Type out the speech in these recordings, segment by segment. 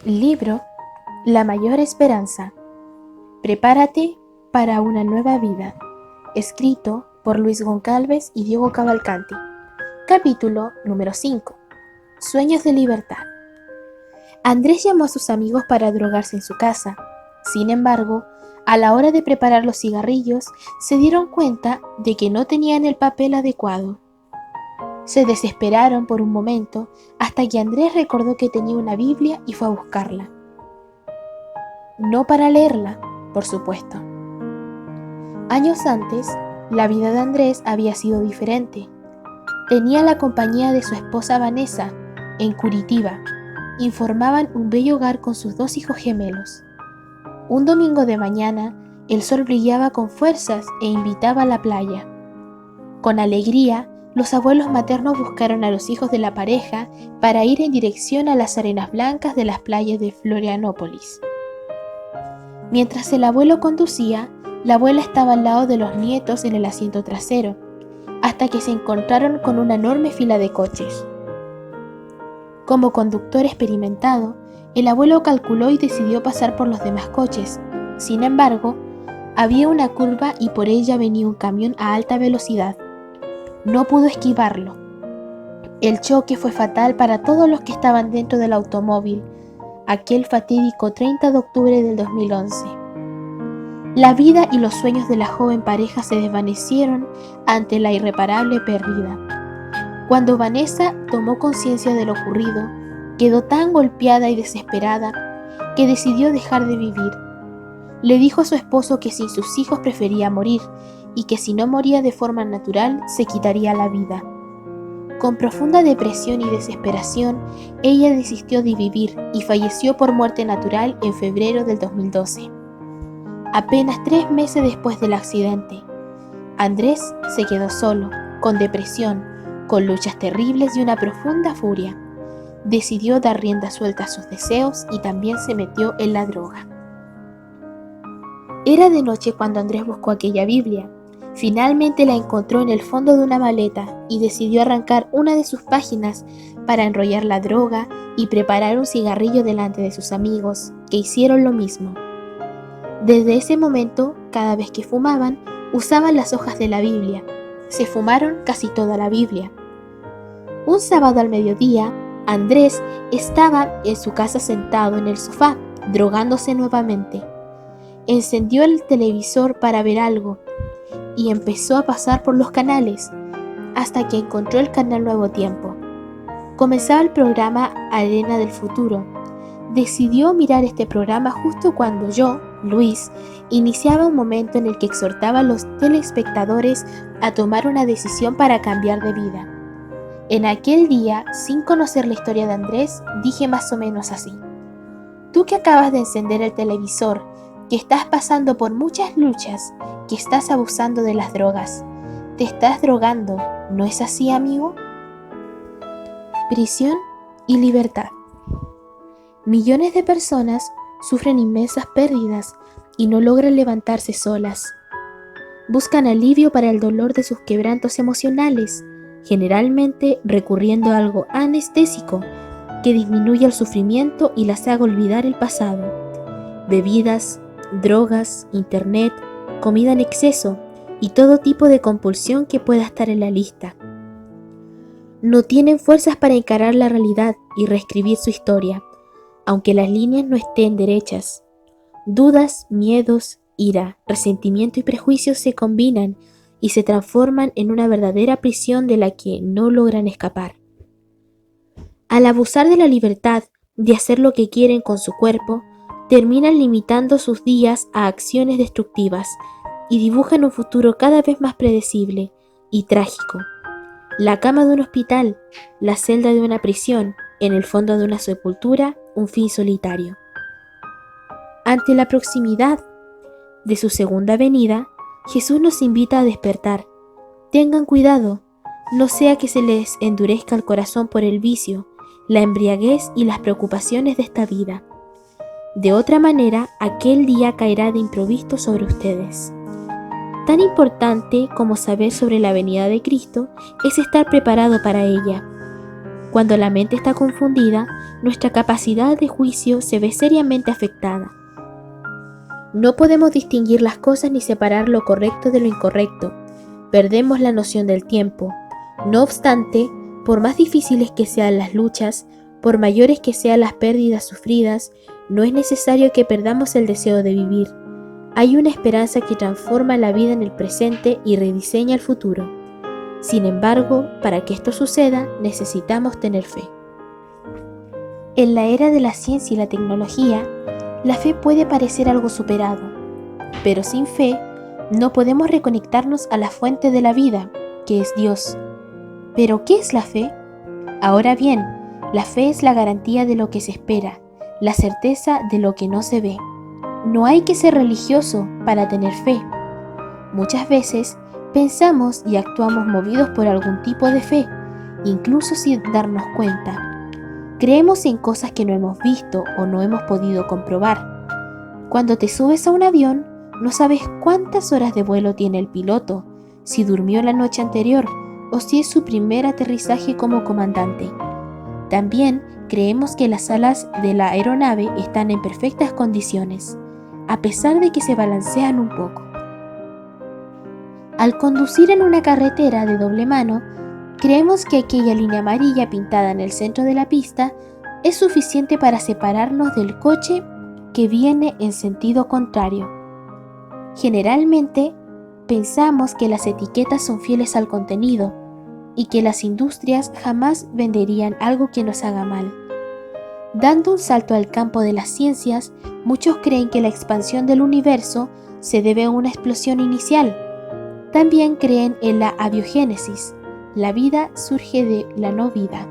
Libro La mayor esperanza. Prepárate para una nueva vida. Escrito por Luis Goncalves y Diego Cavalcanti. Capítulo número 5. Sueños de libertad. Andrés llamó a sus amigos para drogarse en su casa. Sin embargo, a la hora de preparar los cigarrillos, se dieron cuenta de que no tenían el papel adecuado. Se desesperaron por un momento hasta que Andrés recordó que tenía una Biblia y fue a buscarla. No para leerla, por supuesto. Años antes, la vida de Andrés había sido diferente. Tenía la compañía de su esposa Vanessa en Curitiba. Informaban un bello hogar con sus 2 hijos gemelos. Un domingo de mañana, el sol brillaba con fuerzas e invitaba a la playa. Con alegría, los abuelos maternos buscaron a los hijos de la pareja para ir en dirección a las arenas blancas de las playas de Florianópolis. Mientras el abuelo conducía, la abuela estaba al lado de los nietos en el asiento trasero, hasta que se encontraron con una enorme fila de coches. Como conductor experimentado, el abuelo calculó y decidió pasar por los demás coches. Sin embargo, había una curva y por ella venía un camión a alta velocidad. No pudo esquivarlo. El choque fue fatal para todos los que estaban dentro del automóvil, aquel fatídico 30 de octubre del 2011. La vida y los sueños de la joven pareja se desvanecieron ante la irreparable pérdida. Cuando Vanessa tomó conciencia de lo ocurrido, quedó tan golpeada y desesperada que decidió dejar de vivir. Le dijo a su esposo que sin sus hijos prefería morir y que si no moría de forma natural se quitaría la vida. Con profunda depresión y desesperación, ella desistió de vivir y falleció por muerte natural en febrero del 2012. Apenas 3 meses después del accidente, Andrés se quedó solo, con depresión, con luchas terribles y una profunda furia. Decidió dar rienda suelta a sus deseos y también se metió en la droga. Era de noche cuando Andrés buscó aquella Biblia. Finalmente la encontró en el fondo de una maleta y decidió arrancar una de sus páginas para enrollar la droga y preparar un cigarrillo delante de sus amigos, que hicieron lo mismo. Desde ese momento, cada vez que fumaban, usaban las hojas de la Biblia. Se fumaron casi toda la Biblia. Un sábado al mediodía, Andrés estaba en su casa sentado en el sofá, drogándose nuevamente. Encendió el televisor para ver algo y empezó a pasar por los canales hasta que encontró el canal Nuevo Tiempo. Comenzaba el programa Arena del Futuro. Decidió mirar este programa justo cuando yo, Luis, iniciaba un momento en el que exhortaba a los telespectadores a tomar una decisión para cambiar de vida. En aquel día, sin conocer la historia de Andrés, dije más o menos así: tú que acabas de encender el televisor, que estás pasando por muchas luchas, que estás abusando de las drogas, te estás drogando, ¿no es así, amigo? Prisión y libertad. Millones de personas sufren inmensas pérdidas y no logran levantarse solas. Buscan alivio para el dolor de sus quebrantos emocionales, generalmente recurriendo a algo anestésico que disminuya el sufrimiento y las haga olvidar el pasado. Bebidas, drogas, internet, comida en exceso y todo tipo de compulsión que pueda estar en la lista. No tienen fuerzas para encarar la realidad y reescribir su historia, aunque las líneas no estén derechas. Dudas, miedos, ira, resentimiento y prejuicios se combinan y se transforman en una verdadera prisión de la que no logran escapar. Al abusar de la libertad de hacer lo que quieren con su cuerpo, terminan limitando sus días a acciones destructivas y dibujan un futuro cada vez más predecible y trágico. La cama de un hospital, la celda de una prisión, en el fondo de una sepultura, un fin solitario. Ante la proximidad de su segunda venida, Jesús nos invita a despertar. Tengan cuidado, no sea que se les endurezca el corazón por el vicio, la embriaguez y las preocupaciones de esta vida. De otra manera, aquel día caerá de improviso sobre ustedes. Tan importante como saber sobre la venida de Cristo es estar preparado para ella. Cuando la mente está confundida, nuestra capacidad de juicio se ve seriamente afectada. No podemos distinguir las cosas ni separar lo correcto de lo incorrecto. Perdemos la noción del tiempo. No obstante, por más difíciles que sean las luchas, por mayores que sean las pérdidas sufridas, no es necesario que perdamos el deseo de vivir. Hay una esperanza que transforma la vida en el presente y rediseña el futuro. Sin embargo, para que esto suceda, necesitamos tener fe. En la era de la ciencia y la tecnología, la fe puede parecer algo superado, pero sin fe no podemos reconectarnos a la fuente de la vida, que es Dios. ¿Pero qué es la fe? Ahora bien, la fe es la garantía de lo que se espera, la certeza de lo que no se ve. No hay que ser religioso para tener fe. Muchas veces pensamos y actuamos movidos por algún tipo de fe, incluso sin darnos cuenta. Creemos en cosas que no hemos visto o no hemos podido comprobar. Cuando te subes a un avión, no sabes cuántas horas de vuelo tiene el piloto, si durmió la noche anterior o si es su primer aterrizaje como comandante. También creemos que las alas de la aeronave están en perfectas condiciones, a pesar de que se balancean un poco. Al conducir en una carretera de doble mano, creemos que aquella línea amarilla pintada en el centro de la pista es suficiente para separarnos del coche que viene en sentido contrario. Generalmente, pensamos que las etiquetas son fieles al contenido y que las industrias jamás venderían algo que nos haga mal. Dando un salto al campo de las ciencias, muchos creen que la expansión del universo se debe a una explosión inicial. También creen en la abiogénesis. La vida surge de la no vida.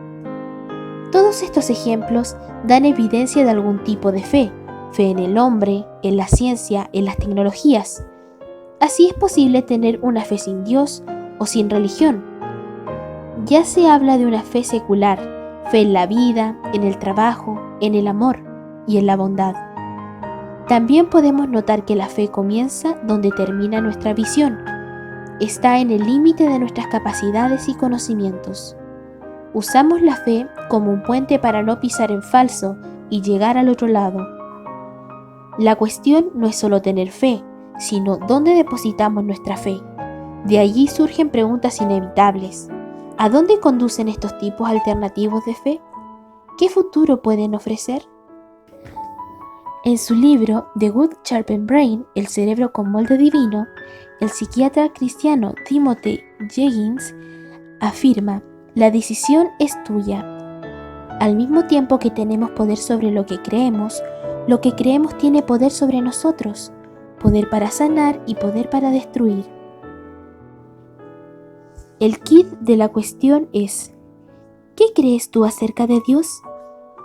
Todos estos ejemplos dan evidencia de algún tipo de fe, fe en el hombre, en la ciencia, en las tecnologías. Así es posible tener una fe sin Dios o sin religión. Ya se habla de una fe secular, fe en la vida, en el trabajo, en el amor y en la bondad. También podemos notar que la fe comienza donde termina nuestra visión. Está en el límite de nuestras capacidades y conocimientos. Usamos la fe como un puente para no pisar en falso y llegar al otro lado. La cuestión no es solo tener fe, sino dónde depositamos nuestra fe. De allí surgen preguntas inevitables. ¿A dónde conducen estos tipos alternativos de fe? ¿Qué futuro pueden ofrecer? En su libro The Good Sharpened Brain, El cerebro con molde divino, el psiquiatra cristiano Timothy Jenkins afirma: la decisión es tuya. Al mismo tiempo que tenemos poder sobre lo que creemos tiene poder sobre nosotros, poder para sanar y poder para destruir. El quid de la cuestión es: ¿qué crees tú acerca de Dios?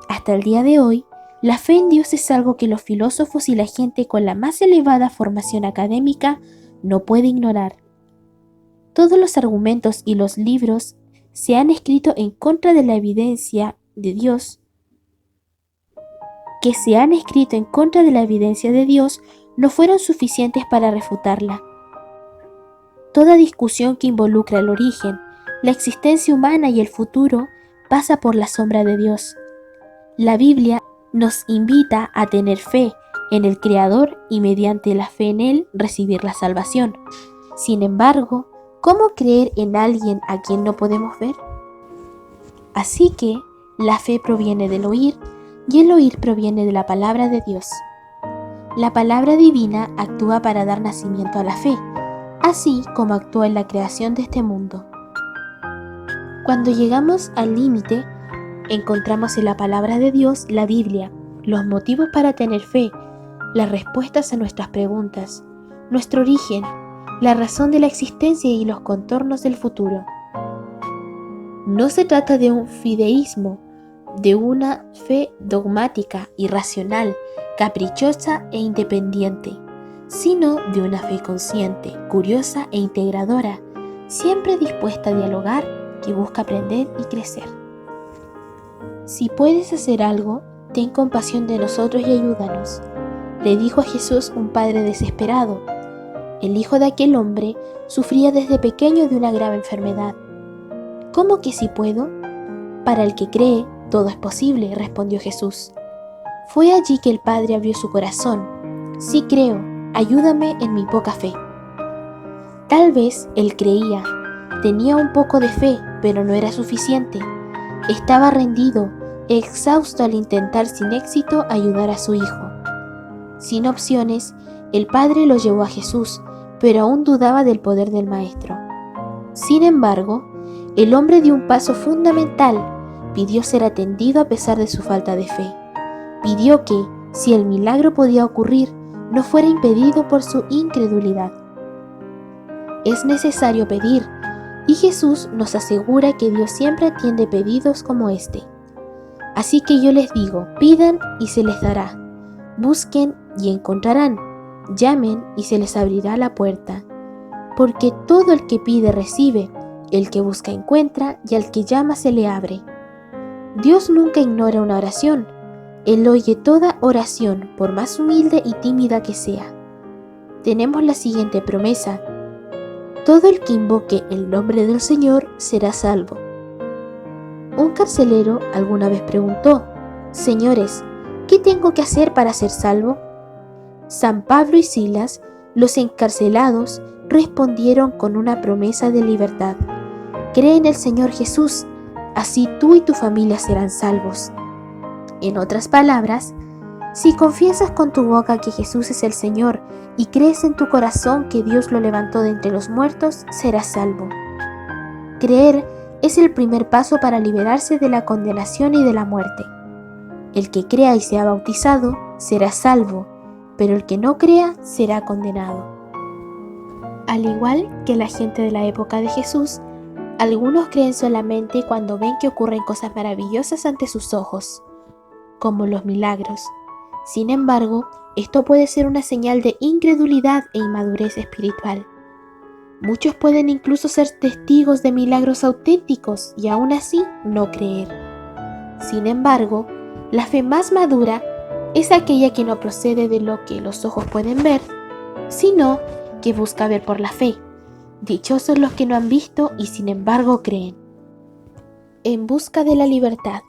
Hasta el día de hoy, la fe en Dios es algo que los filósofos y la gente con la más elevada formación académica no puede ignorar. Todos los argumentos y los libros se han escrito en contra de la evidencia de Dios, no fueron suficientes para refutarla. Toda discusión que involucra el origen, la existencia humana y el futuro pasa por la sombra de Dios. La Biblia nos invita a tener fe en el Creador y mediante la fe en Él recibir la salvación. Sin embargo, ¿cómo creer en alguien a quien no podemos ver? Así que la fe proviene del oír y el oír proviene de la palabra de Dios. La palabra divina actúa para dar nacimiento a la fe, así como actuó en la creación de este mundo. Cuando llegamos al límite, encontramos en la palabra de Dios, la Biblia, los motivos para tener fe, las respuestas a nuestras preguntas, nuestro origen, la razón de la existencia y los contornos del futuro. No se trata de un fideísmo, de una fe dogmática, irracional, caprichosa e independiente, sino de una fe consciente, curiosa e integradora, siempre dispuesta a dialogar, que busca aprender y crecer. Si puedes hacer algo, ten compasión de nosotros y ayúdanos, le dijo a Jesús un padre desesperado. El hijo de aquel hombre sufría desde pequeño de una grave enfermedad. ¿Cómo que si puedo? para el que cree, todo es posible, respondió Jesús. Fue allí que el Padre abrió su corazón. Sí creo, ayúdame en mi poca fe. Tal vez él creía, tenía un poco de fe, pero no era suficiente. Estaba rendido, exhausto al intentar sin éxito ayudar a su hijo. Sin opciones, el Padre lo llevó a Jesús, pero aún dudaba del poder del Maestro. Sin embargo, el hombre dio un paso fundamental, pidió ser atendido a pesar de su falta de fe. Pidió que, si el milagro podía ocurrir, no fuera impedido por su incredulidad. Es necesario pedir, y Jesús nos asegura que Dios siempre atiende pedidos como este. Así que yo les digo, pidan y se les dará, busquen y encontrarán, llamen y se les abrirá la puerta. Porque todo el que pide recibe, el que busca encuentra y al que llama se le abre. Dios nunca ignora una oración. Él oye toda oración, por más humilde y tímida que sea. Tenemos la siguiente promesa: todo el que invoque el nombre del Señor será salvo. Un carcelero alguna vez preguntó: Señores, ¿qué tengo que hacer para ser salvo? San Pablo y Silas, los encarcelados, respondieron con una promesa de libertad: cree en el Señor Jesús, así tú y tu familia serán salvos. En otras palabras, si confiesas con tu boca que Jesús es el Señor y crees en tu corazón que Dios lo levantó de entre los muertos, serás salvo. Creer es el primer paso para liberarse de la condenación y de la muerte. El que crea y sea bautizado será salvo, pero el que no crea será condenado. Al igual que la gente de la época de Jesús, algunos creen solamente cuando ven que ocurren cosas maravillosas ante sus ojos, como los milagros. Sin embargo, esto puede ser una señal de incredulidad e inmadurez espiritual. Muchos pueden incluso ser testigos de milagros auténticos y aún así no creer. Sin embargo, la fe más madura es aquella que no procede de lo que los ojos pueden ver, sino que busca ver por la fe. Dichosos los que no han visto y sin embargo creen. En busca de la libertad.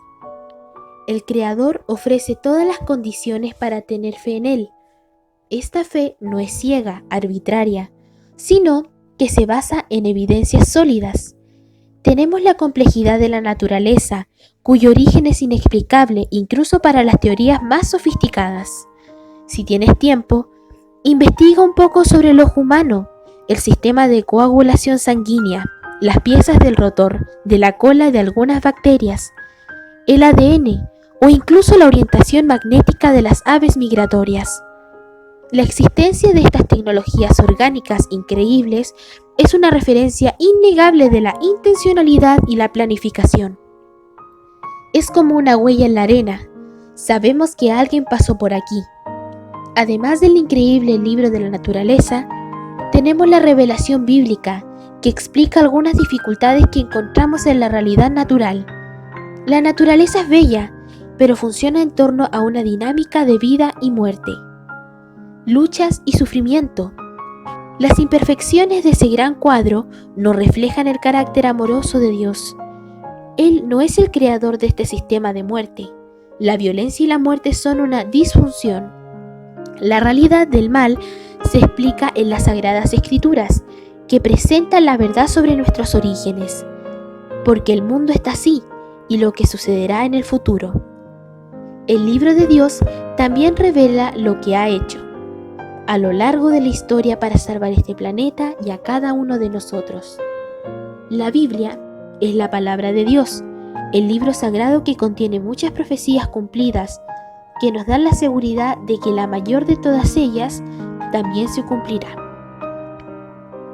El Creador ofrece todas las condiciones para tener fe en Él. Esta fe no es ciega, arbitraria, sino que se basa en evidencias sólidas. Tenemos la complejidad de la naturaleza, cuyo origen es inexplicable incluso para las teorías más sofisticadas. Si tienes tiempo, investiga un poco sobre el ojo humano, el sistema de coagulación sanguínea, las piezas del rotor, de la cola de algunas bacterias, el ADN o incluso la orientación magnética de las aves migratorias. La existencia de estas tecnologías orgánicas increíbles es una referencia innegable de la intencionalidad y la planificación. Es como una huella en la arena. Sabemos que alguien pasó por aquí. Además del increíble libro de la naturaleza, tenemos la revelación bíblica que explica algunas dificultades que encontramos en la realidad natural. La naturaleza es bella, pero funciona en torno a una dinámica de vida y muerte, luchas y sufrimiento. Las imperfecciones de ese gran cuadro no reflejan el carácter amoroso de Dios. Él no es el creador de este sistema de muerte. La violencia y la muerte son una disfunción. La realidad del mal se explica en las Sagradas Escrituras, que presentan la verdad sobre nuestros orígenes, porque el mundo está así y lo que sucederá en el futuro. El libro de Dios también revela lo que ha hecho a lo largo de la historia para salvar este planeta y a cada uno de nosotros. La Biblia es la palabra de Dios, el libro sagrado que contiene muchas profecías cumplidas que nos dan la seguridad de que la mayor de todas ellas también se cumplirá.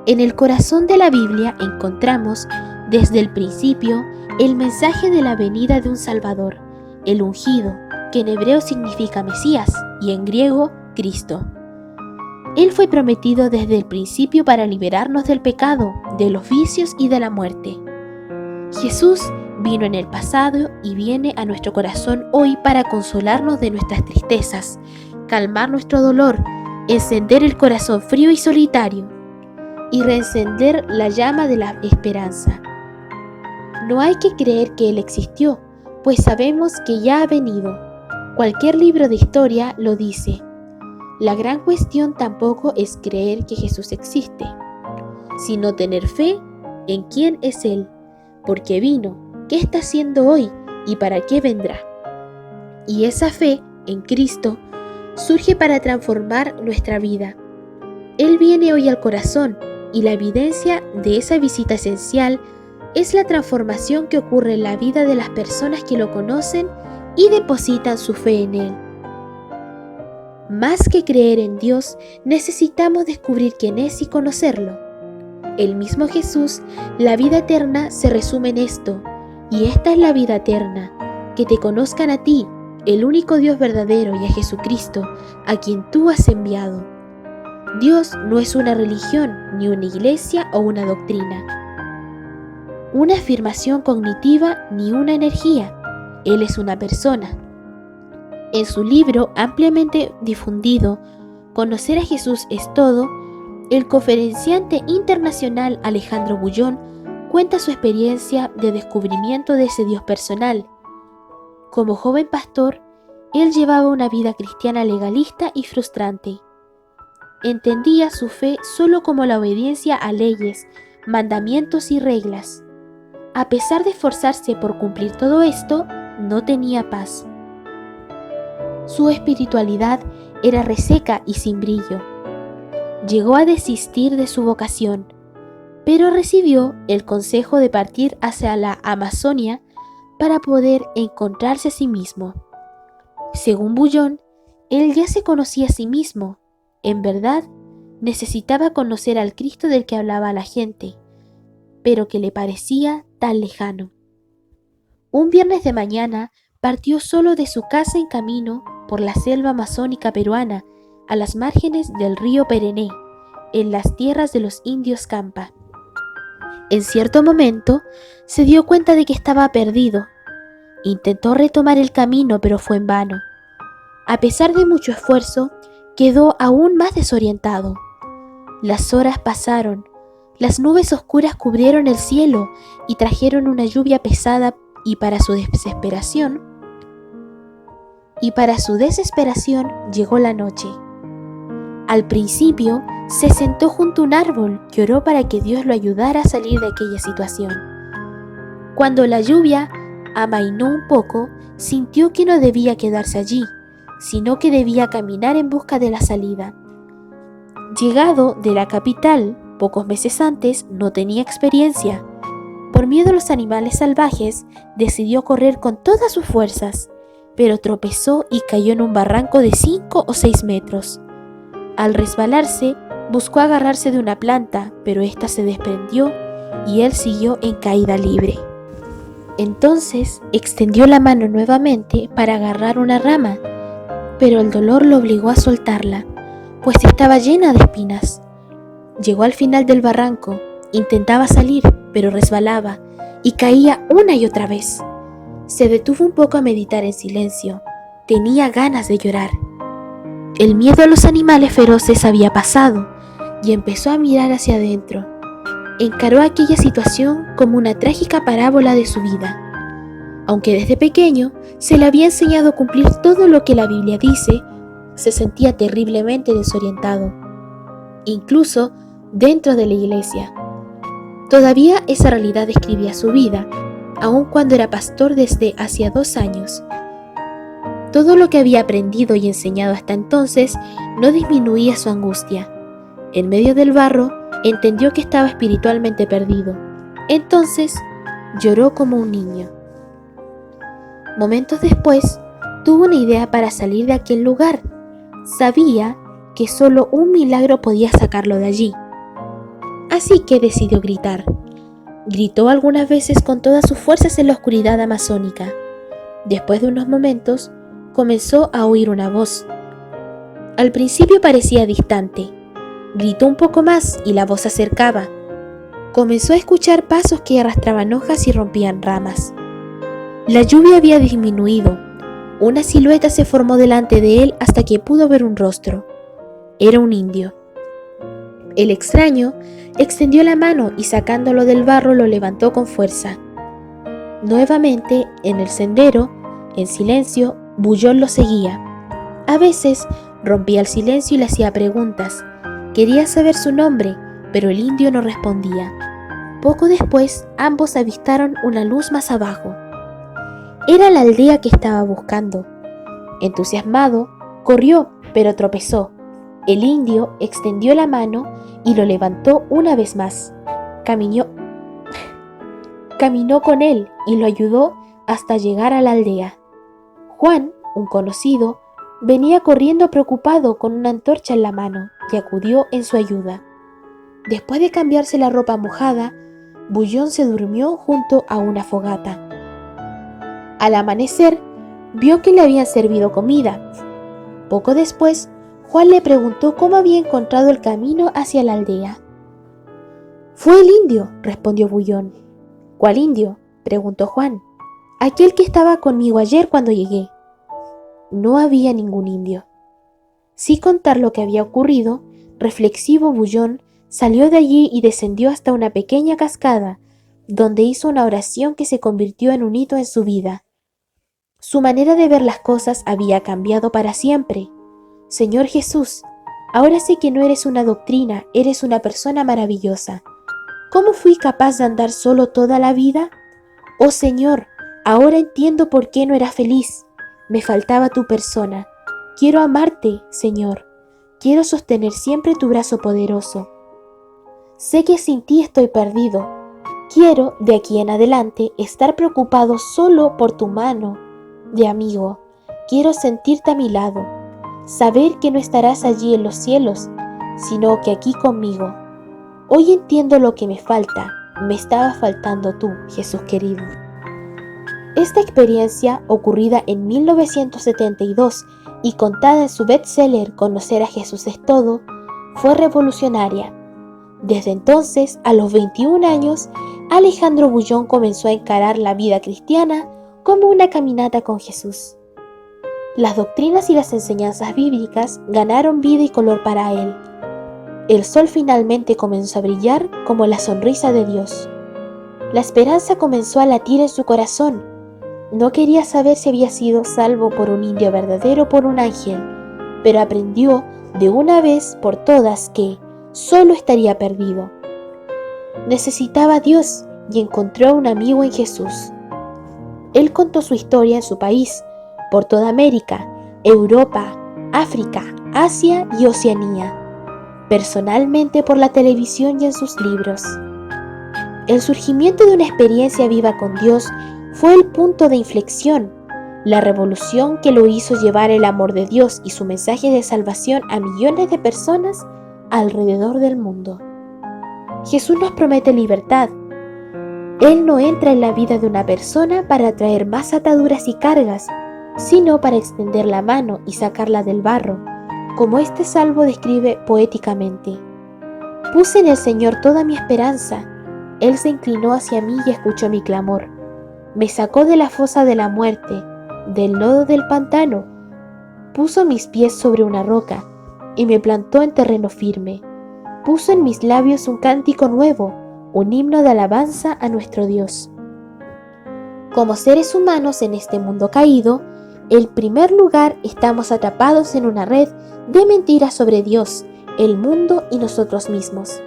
En el corazón de la Biblia encontramos, desde el principio, el mensaje de la venida de un Salvador, el ungido, que en hebreo significa Mesías y en griego, Cristo. Él fue prometido desde el principio para liberarnos del pecado, de los vicios y de la muerte. Jesús vino en el pasado y viene a nuestro corazón hoy para consolarnos de nuestras tristezas, calmar nuestro dolor, encender el corazón frío y solitario y reencender la llama de la esperanza. No hay que creer que Él existió, pues sabemos que ya ha venido. Cualquier libro de historia lo dice. La gran cuestión tampoco es creer que Jesús existe, sino tener fe en quién es Él, por qué vino, qué está haciendo hoy y para qué vendrá. Y esa fe en Cristo surge para transformar nuestra vida. Él viene hoy al corazón y la evidencia de esa visita esencial es la transformación que ocurre en la vida de las personas que lo conocen y depositan su fe en Él. Más que creer en Dios, necesitamos descubrir quién es y conocerlo. El mismo Jesús, la vida eterna, se resume en esto, y esta es la vida eterna, que te conozcan a ti, el único Dios verdadero, y a Jesucristo, a quien tú has enviado. Dios no es una religión, ni una iglesia o una doctrina, una afirmación cognitiva ni una energía. Él es una persona. En su libro ampliamente difundido, Conocer a Jesús es todo, el conferenciante internacional Alejandro Bullón cuenta su experiencia de descubrimiento de ese Dios personal. Como joven pastor, él llevaba una vida cristiana legalista y frustrante. Entendía su fe solo como la obediencia a leyes, mandamientos y reglas. A pesar de esforzarse por cumplir todo esto, no tenía paz. Su espiritualidad era reseca y sin brillo. Llegó a desistir de su vocación, pero recibió el consejo de partir hacia la Amazonia para poder encontrarse a sí mismo. Según Bullón, él ya se conocía a sí mismo. En verdad, necesitaba conocer al Cristo del que hablaba la gente, pero que le parecía tan lejano. Un viernes de mañana partió solo de su casa en camino por la selva amazónica peruana a las márgenes del río Perené, en las tierras de los indios Campa. En cierto momento se dio cuenta de que estaba perdido. Intentó retomar el camino, pero fue en vano. A pesar de mucho esfuerzo, quedó aún más desorientado. Las horas pasaron, las nubes oscuras cubrieron el cielo y trajeron una lluvia pesada y para su desesperación llegó la noche. Al principio se sentó junto a un árbol que oró para que Dios lo ayudara a salir de aquella situación. Cuando la lluvia amainó un poco, sintió que no debía quedarse allí, sino que debía caminar en busca de la salida. Llegado de la capital, pocos meses antes, no tenía experiencia. Por miedo a los animales salvajes, decidió correr con todas sus fuerzas, pero tropezó y cayó en un barranco de 5 o 6 metros. Al resbalarse, buscó agarrarse de una planta, pero ésta se desprendió y él siguió en caída libre. Entonces extendió la mano nuevamente para agarrar una rama, pero el dolor lo obligó a soltarla, pues estaba llena de espinas. Llegó al final del barranco, intentaba salir, pero resbalaba y caía una y otra vez. Se detuvo un poco a meditar en silencio. Tenía ganas de llorar. El miedo a los animales feroces había pasado y empezó a mirar hacia adentro. Encaró aquella situación como una trágica parábola de su vida. Aunque desde pequeño se le había enseñado a cumplir todo lo que la Biblia dice, se sentía terriblemente desorientado, incluso dentro de la iglesia. Todavía esa realidad describía su vida, aun cuando era pastor desde hacía 2 años. Todo lo que había aprendido y enseñado hasta entonces no disminuía su angustia. En medio del barro, entendió que estaba espiritualmente perdido. Entonces, lloró como un niño. Momentos después, tuvo una idea para salir de aquel lugar. Sabía que solo un milagro podía sacarlo de allí. Así que decidió gritar. Gritó algunas veces con todas sus fuerzas en la oscuridad amazónica. Después de unos momentos, comenzó a oír una voz. Al principio parecía distante. Gritó un poco más y la voz se acercaba. Comenzó a escuchar pasos que arrastraban hojas y rompían ramas. La lluvia había disminuido. Una silueta se formó delante de él hasta que pudo ver un rostro. Era un indio. El extraño extendió la mano y sacándolo del barro lo levantó con fuerza. Nuevamente, en el sendero, en silencio, Bullón lo seguía. A veces rompía el silencio y le hacía preguntas. Quería saber su nombre, pero el indio no respondía. Poco después, ambos avistaron una luz más abajo. Era la aldea que estaba buscando. Entusiasmado, corrió, pero tropezó. El indio extendió la mano y lo levantó una vez más. Caminó con él y lo ayudó hasta llegar a la aldea. Juan, un conocido, venía corriendo preocupado con una antorcha en la mano y acudió en su ayuda. Después de cambiarse la ropa mojada, Bullón se durmió junto a una fogata. Al amanecer, vio que le habían servido comida. Poco después, Juan le preguntó cómo había encontrado el camino hacia la aldea. «Fue el indio», respondió Bullón. «¿Cuál indio?», preguntó Juan. «Aquel que estaba conmigo ayer cuando llegué». No había ningún indio. Sin contar lo que había ocurrido, reflexivo Bullón salió de allí y descendió hasta una pequeña cascada, donde hizo una oración que se convirtió en un hito en su vida. Su manera de ver las cosas había cambiado para siempre. «Señor Jesús, ahora sé que no eres una doctrina, eres una persona maravillosa. ¿Cómo fui capaz de andar solo toda la vida? Oh Señor, ahora entiendo por qué no era feliz. Me faltaba tu persona. Quiero amarte, Señor. Quiero sostener siempre tu brazo poderoso. Sé que sin ti estoy perdido. Quiero, de aquí en adelante, estar preocupado solo por tu mano de amigo. Quiero sentirte a mi lado, saber que no estarás allí en los cielos, sino que aquí conmigo. Hoy entiendo lo que me falta. Me estaba faltando tú, Jesús querido». Esta experiencia, ocurrida en 1972 y contada en su bestseller Conocer a Jesús es todo, fue revolucionaria. Desde entonces, a los 21 años, Alejandro Bullón comenzó a encarar la vida cristiana como una caminata con Jesús. Las doctrinas y las enseñanzas bíblicas ganaron vida y color para él. El sol finalmente comenzó a brillar como la sonrisa de Dios. La esperanza comenzó a latir en su corazón. No quería saber si había sido salvo por un indio verdadero o por un ángel, pero aprendió de una vez por todas que solo estaría perdido. Necesitaba a Dios y encontró a un amigo en Jesús. Él contó su historia en su país, por toda América, Europa, África, Asia y Oceanía, personalmente por la televisión y en sus libros. El surgimiento de una experiencia viva con Dios fue el punto de inflexión, la revolución que lo hizo llevar el amor de Dios y su mensaje de salvación a millones de personas alrededor del mundo. Jesús nos promete libertad. Él no entra en la vida de una persona para traer más ataduras y cargas, sino para extender la mano y sacarla del barro, como este salmo describe poéticamente. Puse en el Señor toda mi esperanza. Él se inclinó hacia mí y escuchó mi clamor. Me sacó de la fosa de la muerte, del lodo del pantano. Puso mis pies sobre una roca y me plantó en terreno firme. Puso en mis labios un cántico nuevo, un himno de alabanza a nuestro Dios. Como seres humanos en este mundo caído, en primer lugar estamos atrapados en una red de mentiras sobre Dios, el mundo y nosotros mismos.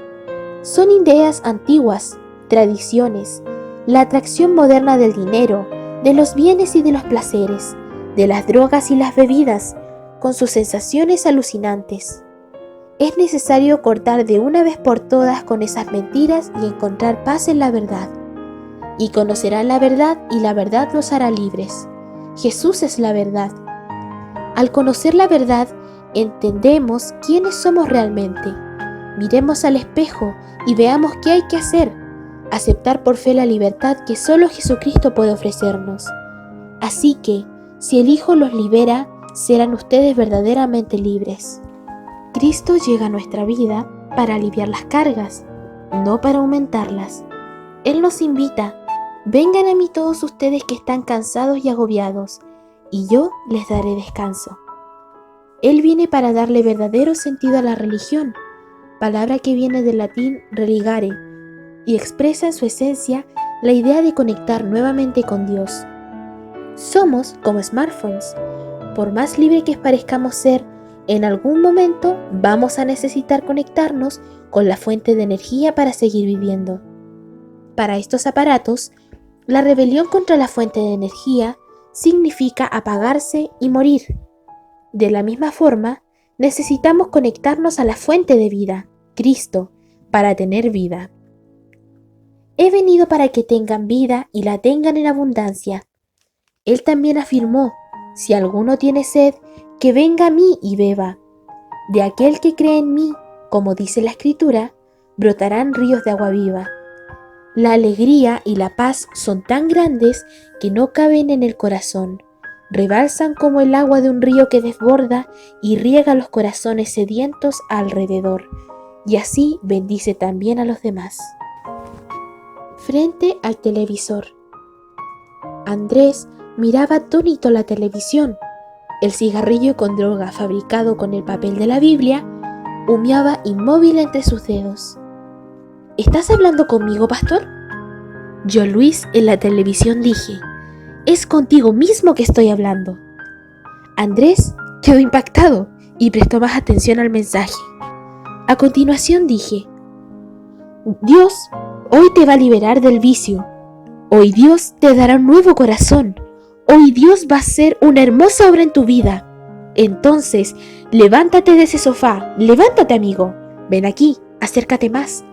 Son ideas antiguas, tradiciones, la atracción moderna del dinero, de los bienes y de los placeres, de las drogas y las bebidas, con sus sensaciones alucinantes. Es necesario cortar de una vez por todas con esas mentiras y encontrar paz en la verdad. Y conocerán la verdad y la verdad los hará libres. Jesús es la verdad. Al conocer la verdad, entendemos quiénes somos realmente. Miremos al espejo y veamos qué hay que hacer. Aceptar por fe la libertad que solo Jesucristo puede ofrecernos. Así que, si el Hijo los libera, serán ustedes verdaderamente libres. Cristo llega a nuestra vida para aliviar las cargas, no para aumentarlas. Él nos invita: vengan a mí todos ustedes que están cansados y agobiados, y yo les daré descanso. Él viene para darle verdadero sentido a la religión, palabra que viene del latín religare, y expresa en su esencia la idea de conectar nuevamente con Dios. Somos como smartphones. Por más libre que parezcamos ser, en algún momento vamos a necesitar conectarnos con la fuente de energía para seguir viviendo. Para estos aparatos, la rebelión contra la fuente de energía significa apagarse y morir. De la misma forma, necesitamos conectarnos a la fuente de vida, Cristo, para tener vida. He venido para que tengan vida y la tengan en abundancia. Él también afirmó: si alguno tiene sed, que venga a mí y beba. De aquel que cree en mí, como dice la Escritura, brotarán ríos de agua viva. La alegría y la paz son tan grandes que no caben en el corazón. Rebalsan como el agua de un río que desborda y riega los corazones sedientos alrededor, y así bendice también a los demás. Frente al televisor. Andrés miraba atónito la televisión. El cigarrillo con droga fabricado con el papel de la Biblia humeaba inmóvil entre sus dedos. ¿Estás hablando conmigo, pastor? Yo, Luis, en la televisión dije: es contigo mismo que estoy hablando. Andrés quedó impactado y prestó más atención al mensaje. A continuación dije: Dios hoy te va a liberar del vicio. Hoy Dios te dará un nuevo corazón. Hoy Dios va a hacer una hermosa obra en tu vida. Entonces, levántate de ese sofá, levántate, amigo. Ven aquí, acércate más.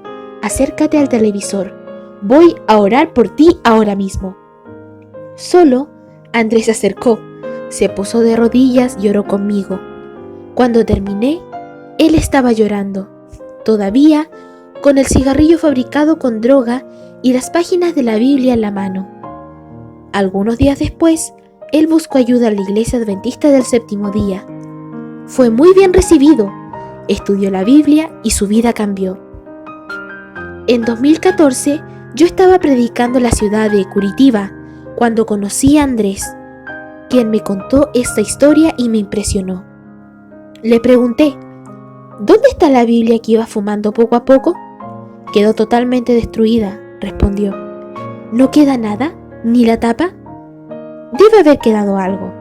Acércate al televisor. Voy a orar por ti ahora mismo. Solo, Andrés se acercó, se puso de rodillas y oró conmigo. Cuando terminé, él estaba llorando, todavía con el cigarrillo fabricado con droga y las páginas de la Biblia en la mano. Algunos días después, él buscó ayuda a la Iglesia Adventista del Séptimo Día. Fue muy bien recibido, estudió la Biblia y su vida cambió. En 2014, yo estaba predicando en la ciudad de Curitiba cuando conocí a Andrés, quien me contó esta historia y me impresionó. Le pregunté: ¿dónde está la Biblia que iba fumando poco a poco? Quedó totalmente destruida, respondió. ¿No queda nada? ¿Ni la tapa? Debe haber quedado algo.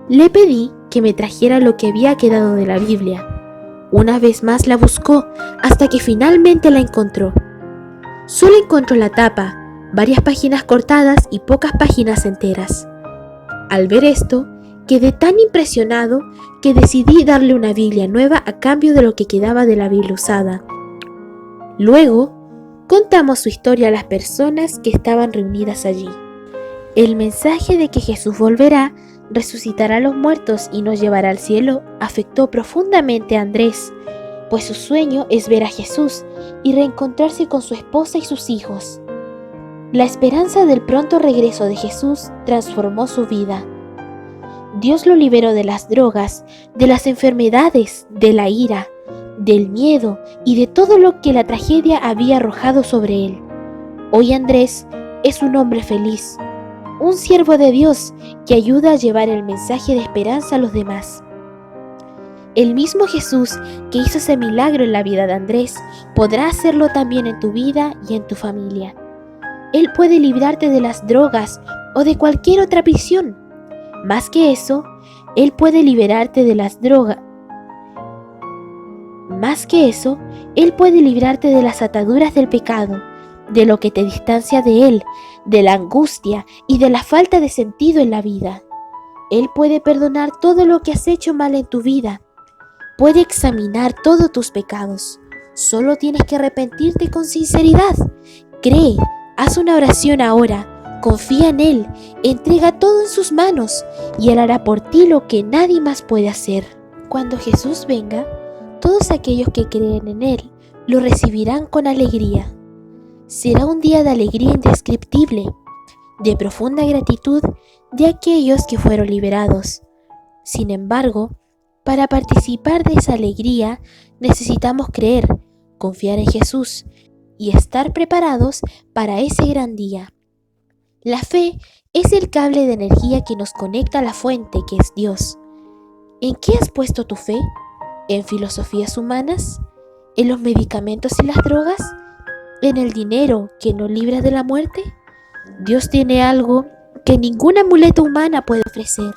Le pedí que me trajera lo que había quedado de la Biblia. Una vez más la buscó hasta que finalmente la encontró. Solo encontró la tapa, varias páginas cortadas y pocas páginas enteras. Al ver esto, quedé tan impresionado que decidí darle una Biblia nueva a cambio de lo que quedaba de la Biblia usada. Luego, contamos su historia a las personas que estaban reunidas allí. El mensaje de que Jesús volverá, resucitará a los muertos y nos llevará al cielo afectó profundamente a Andrés, pues su sueño es ver a Jesús y reencontrarse con su esposa y sus hijos. La esperanza del pronto regreso de Jesús transformó su vida. Dios lo liberó de las drogas, de las enfermedades, de la ira, del miedo y de todo lo que la tragedia había arrojado sobre él. Hoy Andrés es un hombre feliz, un siervo de Dios que ayuda a llevar el mensaje de esperanza a los demás. El mismo Jesús que hizo ese milagro en la vida de Andrés podrá hacerlo también en tu vida y en tu familia. Él puede librarte de las drogas o de cualquier otra prisión. Más que eso, Él puede liberarte de las drogas. Más que eso, Él puede librarte de las ataduras del pecado, de lo que te distancia de Él, de la angustia y de la falta de sentido en la vida. Él puede perdonar todo lo que has hecho mal en tu vida. Puede examinar todos tus pecados. Solo tienes que arrepentirte con sinceridad. Cree, haz una oración ahora, confía en Él, entrega todo en sus manos y Él hará por ti lo que nadie más puede hacer. Cuando Jesús venga, todos aquellos que creen en Él lo recibirán con alegría. Será un día de alegría indescriptible, de profunda gratitud de aquellos que fueron liberados. Sin embargo, para participar de esa alegría necesitamos creer, confiar en Jesús y estar preparados para ese gran día. La fe es el cable de energía que nos conecta a la fuente que es Dios. ¿En qué has puesto tu fe? ¿En filosofías humanas? ¿En los medicamentos y las drogas? en el dinero que nos libra de la muerte? Dios tiene algo que ninguna muleta humana puede ofrecer,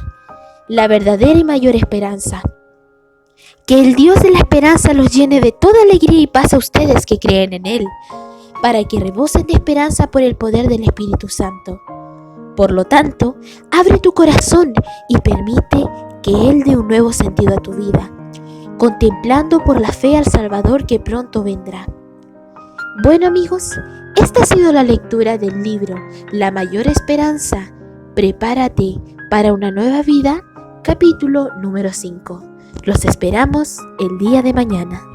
la verdadera y mayor esperanza. Que el Dios de la esperanza los llene de toda alegría y paz a ustedes que creen en Él, para que rebosen de esperanza por el poder del Espíritu Santo. Por lo tanto, abre tu corazón y permite que Él dé un nuevo sentido a tu vida, contemplando por la fe al Salvador que pronto vendrá. Bueno amigos, esta ha sido la lectura del libro La mayor esperanza, prepárate para una nueva vida, capítulo número 5. Los esperamos el día de mañana.